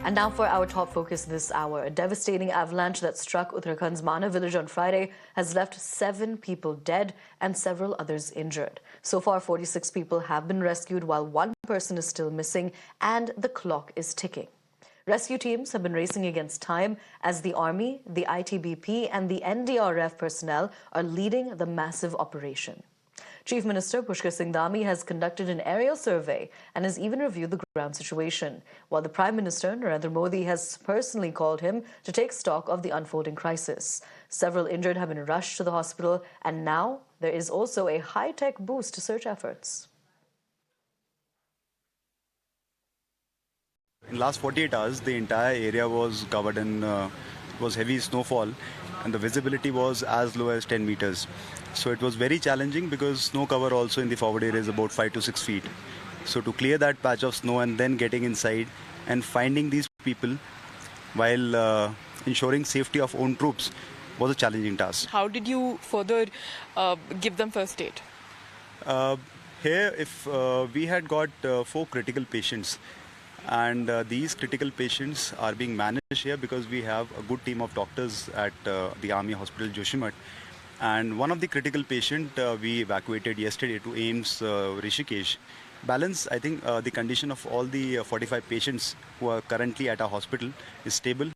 And now for our top focus this hour. A devastating avalanche that struck Uttarakhand's Mana village on Friday has left 7 people dead and several others injured. So far, 46 people have been rescued while 1 person is still missing and the clock is ticking. Rescue teams have been racing against time as the Army, the ITBP and the NDRF personnel are leading the massive operation. Chief Minister Pushkar Singh Dhami has conducted an aerial survey and has even reviewed the ground situation, while the Prime Minister, Narendra Modi, has personally called him to take stock of the unfolding crisis. Several injured have been rushed to the hospital, and now there is also a high-tech boost to search efforts. In the last 48 hours, the entire area was covered in was heavy snowfall, and the visibility was as low as 10 meters. So it was very challenging because snow cover also in the forward area is about 5 to 6 feet. So to clear that patch of snow and then getting inside and finding these people while ensuring safety of own troops was a challenging task. How did you further give them first aid? Here, if we had got 4 critical patients, and these critical patients are being managed here because we have a good team of doctors at the Army Hospital Joshimath. And one of the critical patient we evacuated yesterday to AIIMS Rishikesh. Balance, I think the condition of all the 45 patients who are currently at our hospital is stable.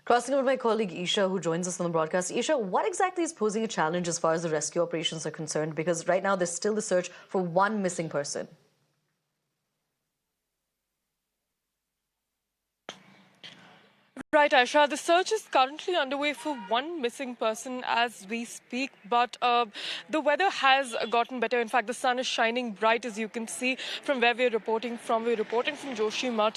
Crossing over to my colleague Isha, who joins us on the broadcast. Isha, what exactly is posing a challenge as far as the rescue operations are concerned? Because right now there's still the search for 1 missing person. Right, Aisha. The search is currently underway for 1 missing person as we speak, but the weather has gotten better. In fact, the sun is shining bright, as you can see from where we're reporting from. We're reporting from Joshimath.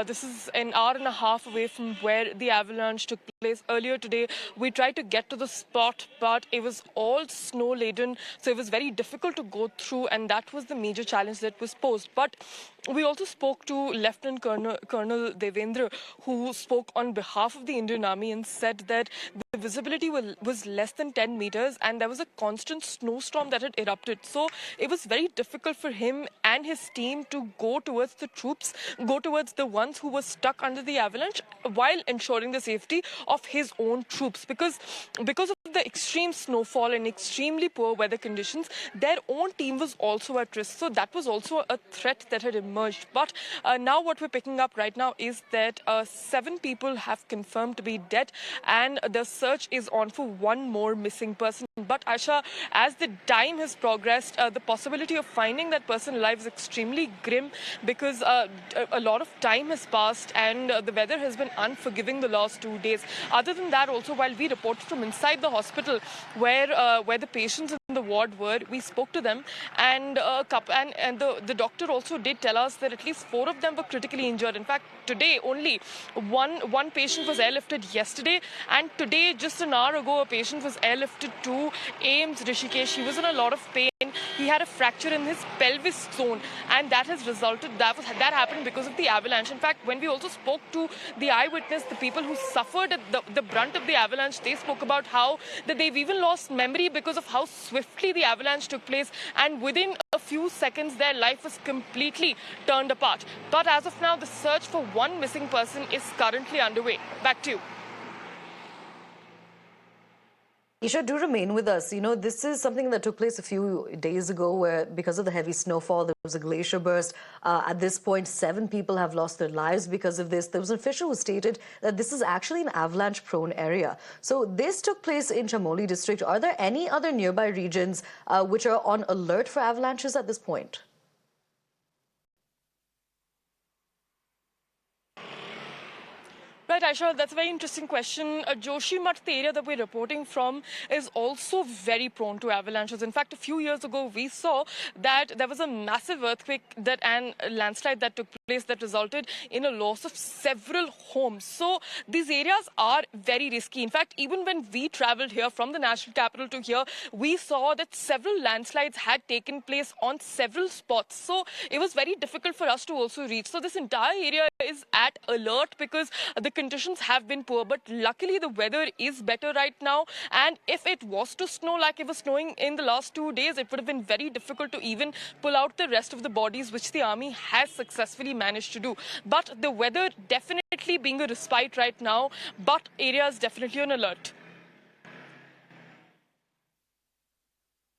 This is an hour and a half away from where the avalanche took place. Earlier today, we tried to get to the spot, but it was all snow-laden, so it was very difficult to go through, and that was the major challenge that was posed. But we also spoke to Lieutenant Colonel Devendra, who spoke on behalf of the Indian Army and said that the visibility was less than 10 meters and there was a constant snowstorm that had erupted. So it was very difficult for him and his team to go towards the troops, go towards the ones who were stuck under the avalanche while ensuring the safety of his own troops. Because of the extreme snowfall and extremely poor weather conditions, their own team was also at risk. So that was also a threat that had emerged. But now what we're picking up right now is that 7 people have confirmed to be dead and the search is on for 1 more missing person. But Aisha, as the time has progressed, the possibility of finding that person alive is extremely grim because a lot of time has passed and the weather has been unforgiving the last 2 days. Other than that, also, while we reported from inside the hospital where the patients in the ward were, we spoke to them and the doctor also did tell us that at least 4 of them were critically injured. In fact, today only one patient was airlifted yesterday, and today, just an hour ago, a patient was airlifted to AIIMS Rishikesh. He was in a lot of pain. He had a fracture in his pelvis zone, and that has resulted. That happened because of the avalanche. In fact, when we also spoke to the eyewitness, the people who suffered the brunt of the avalanche, they spoke about how that they've even lost memory because of how swiftly the avalanche took place, and within a few seconds, their life was completely turned apart. But as of now, the search for 1 missing person is currently underway. Back to you. Isha, do remain with us. You know, this is something that took place a few days ago where, because of the heavy snowfall, there was a glacier burst. At this point, 7 people have lost their lives because of this. There was an official who stated that this is actually an avalanche-prone area. So this took place in Chamoli district. Are there any other nearby regions which are on alert for avalanches at this point? Right, Aisha, that's a very interesting question. Joshimath, the area that we're reporting from, is also very prone to avalanches. In fact, a few years ago, we saw that there was a massive earthquake and a landslide that took place that resulted in a loss of several homes. So these areas are very risky. In fact, even when we traveled here from the national capital to here, we saw that several landslides had taken place on several spots. So it was very difficult for us to also reach. So this entire area is at alert because the conditions have been poor, but luckily the weather is better right now. And if it was to snow like it was snowing in the last 2 days, it would have been very difficult to even pull out the rest of the bodies, which the army has successfully managed to do. But the weather definitely being a respite right now, but areas definitely on alert.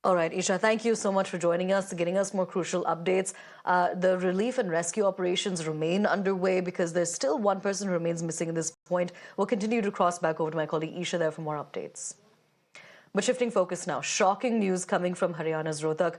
All right, Isha, thank you so much for joining us, getting us more crucial updates. The relief and rescue operations remain underway because there's still one person who remains missing at this point. We'll continue to cross back over to my colleague Isha there for more updates. But shifting focus now, shocking news coming from Haryana's Rohtak.